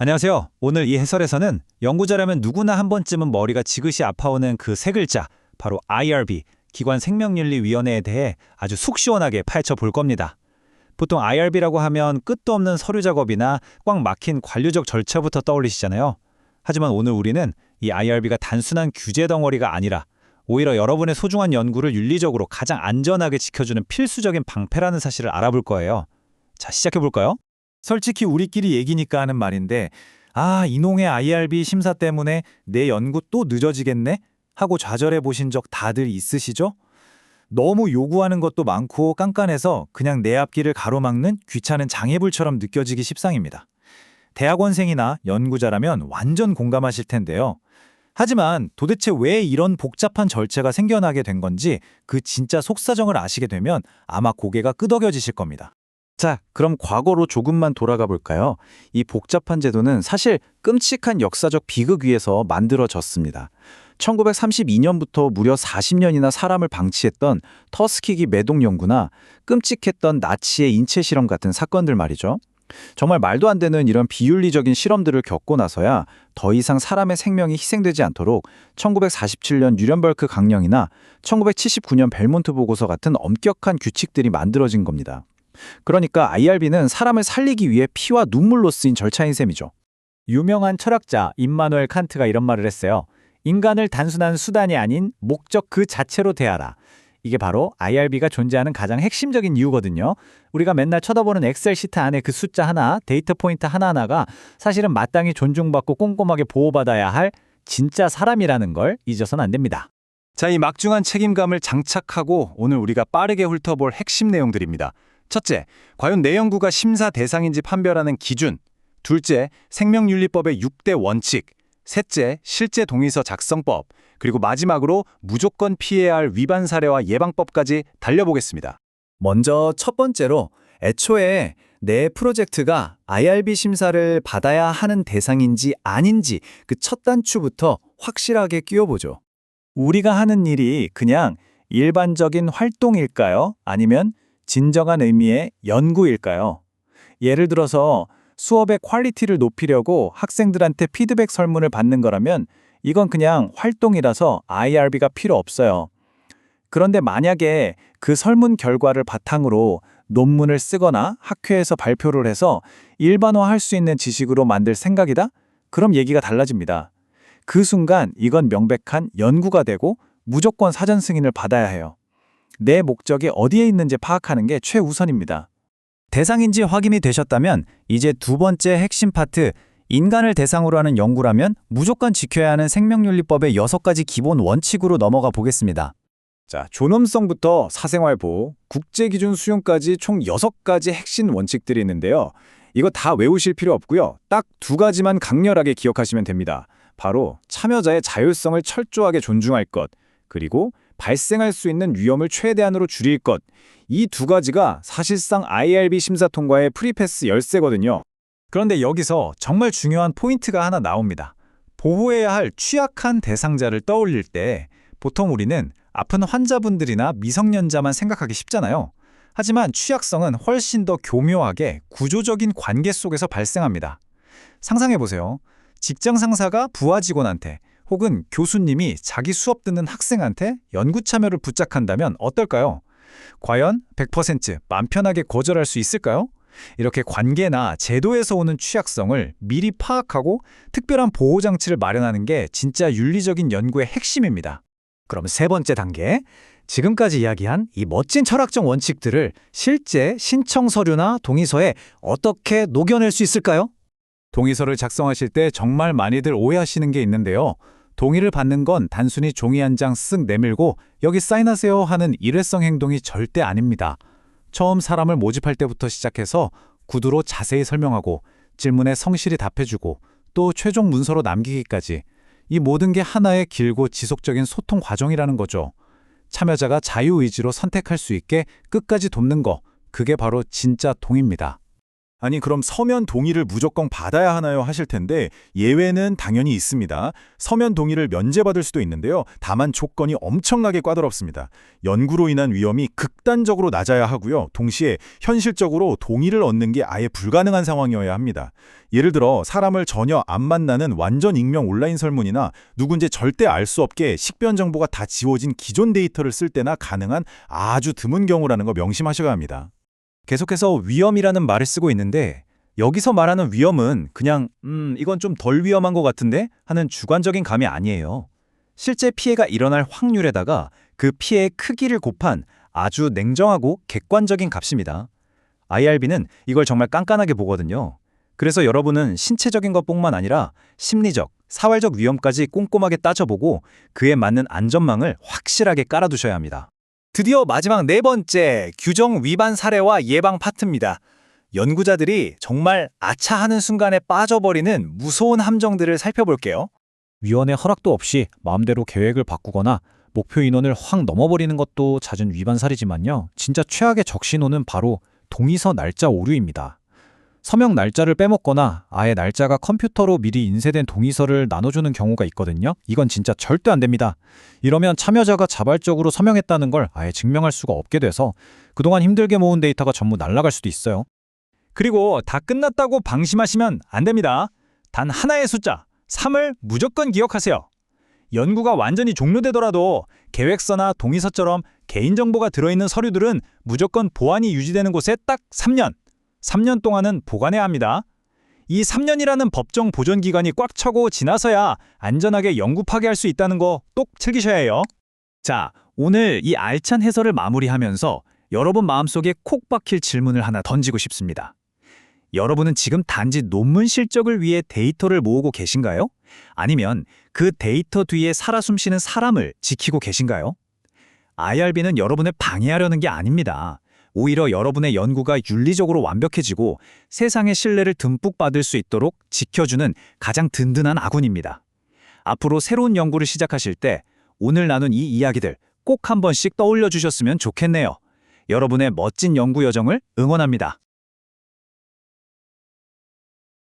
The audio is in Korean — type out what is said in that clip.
안녕하세요. 오늘 이 해설에서는 연구자라면 누구나 한 번쯤은 머리가 지그시 아파오는 그 세 글자, 바로 IRB, 기관생명윤리위원회에 대해 아주 속 시원하게 파헤쳐 볼 겁니다. 보통 IRB라고 하면 끝도 없는 서류 작업이나 꽉 막힌 관료적 절차부터 떠올리시잖아요. 하지만 오늘 우리는 이 IRB가 단순한 규제 덩어리가 아니라 오히려 여러분의 소중한 연구를 윤리적으로 가장 안전하게 지켜주는 필수적인 방패라는 사실을 알아볼 거예요. 자, 시작해 볼까요? 솔직히 우리끼리 얘기니까 하는 말인데 이놈의 IRB 심사 때문에 내 연구 또 늦어지겠네? 하고 좌절해 보신 적 다들 있으시죠? 너무 요구하는 것도 많고 깐깐해서 그냥 내 앞길을 가로막는 귀찮은 장애물처럼 느껴지기 십상입니다. 대학원생이나 연구자라면 완전 공감하실 텐데요. 하지만 도대체 왜 이런 복잡한 절차가 생겨나게 된 건지 그 진짜 속사정을 아시게 되면 아마 고개가 끄덕여지실 겁니다. 자, 그럼 과거로 조금만 돌아가 볼까요? 이 복잡한 제도는 사실 끔찍한 역사적 비극 위에서 만들어졌습니다. 1932년부터 무려 40년이나 사람을 방치했던 터스키기 매독 연구나 끔찍했던 나치의 인체 실험 같은 사건들 말이죠. 정말 말도 안 되는 이런 비윤리적인 실험들을 겪고 나서야 더 이상 사람의 생명이 희생되지 않도록 1947년 뉴렌버크 강령이나 1979년 벨몬트 보고서 같은 엄격한 규칙들이 만들어진 겁니다. 그러니까 IRB는 사람을 살리기 위해 피와 눈물로 쓰인 절차인 셈이죠. 유명한 철학자 임마누엘 칸트가 이런 말을 했어요. 인간을 단순한 수단이 아닌 목적 그 자체로 대하라. 이게 바로 IRB가 존재하는 가장 핵심적인 이유거든요. 우리가 맨날 쳐다보는 엑셀 시트 안에 그 숫자 하나, 데이터 포인트 하나하나가 사실은 마땅히 존중받고 꼼꼼하게 보호받아야 할 진짜 사람이라는 걸 잊어서는 안 됩니다. 자, 이 막중한 책임감을 장착하고 오늘 우리가 빠르게 훑어볼 핵심 내용들입니다. 첫째, 과연 내 연구가 심사 대상인지 판별하는 기준. 둘째, 생명윤리법의 6대 원칙. 셋째, 실제 동의서 작성법. 그리고 마지막으로 무조건 피해야 할 위반 사례와 예방법까지 달려보겠습니다. 먼저 첫 번째로 애초에 내 프로젝트가 IRB 심사를 받아야 하는 대상인지 아닌지 그 첫 단추부터 확실하게 끼워보죠. 우리가 하는 일이 그냥 일반적인 활동일까요? 아니면 진정한 의미의 연구일까요? 예를 들어서 수업의 퀄리티를 높이려고 학생들한테 피드백 설문을 받는 거라면 이건 그냥 활동이라서 IRB가 필요 없어요. 그런데 만약에 그 설문 결과를 바탕으로 논문을 쓰거나 학회에서 발표를 해서 일반화할 수 있는 지식으로 만들 생각이다? 그럼 얘기가 달라집니다. 그 순간 이건 명백한 연구가 되고 무조건 사전 승인을 받아야 해요. 내 목적이 어디에 있는지 파악하는 게 최우선입니다. 대상인지 확인이 되셨다면 이제 두 번째 핵심 파트, 인간을 대상으로 하는 연구라면 무조건 지켜야 하는 생명윤리법의 6가지 기본 원칙으로 넘어가 보겠습니다. 자, 존엄성부터 사생활보호, 국제기준 수용까지 총 6가지 핵심 원칙들이 있는데요. 이거 다 외우실 필요 없고요. 딱 2가지만 강렬하게 기억하시면 됩니다. 바로 참여자의 자율성을 철저하게 존중할 것, 그리고 발생할 수 있는 위험을 최대한으로 줄일 것. 이 2가지가 사실상 IRB 심사 통과의 프리패스 열쇠거든요. 그런데 여기서 정말 중요한 포인트가 하나 나옵니다. 보호해야 할 취약한 대상자를 떠올릴 때 보통 우리는 아픈 환자분들이나 미성년자만 생각하기 쉽잖아요. 하지만 취약성은 훨씬 더 교묘하게 구조적인 관계 속에서 발생합니다. 상상해보세요. 직장 상사가 부하 직원한테 혹은 교수님이 자기 수업 듣는 학생한테 연구 참여를 부탁한다면 어떨까요? 과연 100% 맘 편하게 거절할 수 있을까요? 이렇게 관계나 제도에서 오는 취약성을 미리 파악하고 특별한 보호장치를 마련하는 게 진짜 윤리적인 연구의 핵심입니다. 그럼 세 번째 단계, 지금까지 이야기한 이 멋진 철학적 원칙들을 실제 신청 서류나 동의서에 어떻게 녹여낼 수 있을까요? 동의서를 작성하실 때 정말 많이들 오해하시는 게 있는데요. 동의를 받는 건 단순히 종이 한 장 쓱 내밀고 여기 사인하세요 하는 일회성 행동이 절대 아닙니다. 처음 사람을 모집할 때부터 시작해서 구두로 자세히 설명하고 질문에 성실히 답해주고 또 최종 문서로 남기기까지 이 모든 게 하나의 길고 지속적인 소통 과정이라는 거죠. 참여자가 자유의지로 선택할 수 있게 끝까지 돕는 거, 그게 바로 진짜 동의입니다. 아니, 그럼 서면 동의를 무조건 받아야 하나요? 하실 텐데 예외는 당연히 있습니다. 서면 동의를 면제받을 수도 있는데요. 다만 조건이 엄청나게 까다롭습니다. 연구로 인한 위험이 극단적으로 낮아야 하고요. 동시에 현실적으로 동의를 얻는 게 아예 불가능한 상황이어야 합니다. 예를 들어 사람을 전혀 안 만나는 완전 익명 온라인 설문이나 누군지 절대 알 수 없게 식변 정보가 다 지워진 기존 데이터를 쓸 때나 가능한 아주 드문 경우라는 거 명심하셔야 합니다. 계속해서 위험이라는 말을 쓰고 있는데 여기서 말하는 위험은 그냥 이건 좀 덜 위험한 것 같은데 하는 주관적인 감이 아니에요. 실제 피해가 일어날 확률에다가 그 피해의 크기를 곱한 아주 냉정하고 객관적인 값입니다. IRB는 이걸 정말 깐깐하게 보거든요. 그래서 여러분은 신체적인 것뿐만 아니라 심리적, 사회적 위험까지 꼼꼼하게 따져보고 그에 맞는 안전망을 확실하게 깔아두셔야 합니다. 드디어 마지막 네 번째 규정 위반 사례와 예방 파트입니다. 연구자들이 정말 아차하는 순간에 빠져버리는 무서운 함정들을 살펴볼게요. 위원회 허락도 없이 마음대로 계획을 바꾸거나 목표 인원을 확 넘어버리는 것도 잦은 위반 사례지만요. 진짜 최악의 적신호는 바로 동의서 날짜 오류입니다. 서명 날짜를 빼먹거나 아예 날짜가 컴퓨터로 미리 인쇄된 동의서를 나눠주는 경우가 있거든요. 이건 진짜 절대 안 됩니다. 이러면 참여자가 자발적으로 서명했다는 걸 아예 증명할 수가 없게 돼서 그동안 힘들게 모은 데이터가 전부 날아갈 수도 있어요. 그리고 다 끝났다고 방심하시면 안 됩니다. 단 하나의 숫자, 3을 무조건 기억하세요. 연구가 완전히 종료되더라도 계획서나 동의서처럼 개인정보가 들어있는 서류들은 무조건 보안이 유지되는 곳에 딱 3년. 3년 동안은 보관해야 합니다. 이 3년이라는 법정 보존 기간이 꽉 차고 지나서야 안전하게 연구 파괴할 수 있다는 거 똑 챙기셔야 해요. 자, 오늘 이 알찬 해설을 마무리하면서 여러분 마음속에 콕 박힐 질문을 하나 던지고 싶습니다. 여러분은 지금 단지 논문 실적을 위해 데이터를 모으고 계신가요? 아니면 그 데이터 뒤에 살아 숨쉬는 사람을 지키고 계신가요? IRB는 여러분을 방해하려는 게 아닙니다. 오히려 여러분의 연구가 윤리적으로 완벽해지고 세상의 신뢰를 듬뿍 받을 수 있도록 지켜주는 가장 든든한 아군입니다. 앞으로 새로운 연구를 시작하실 때 오늘 나눈 이 이야기들 꼭 한 번씩 떠올려 주셨으면 좋겠네요. 여러분의 멋진 연구 여정을 응원합니다.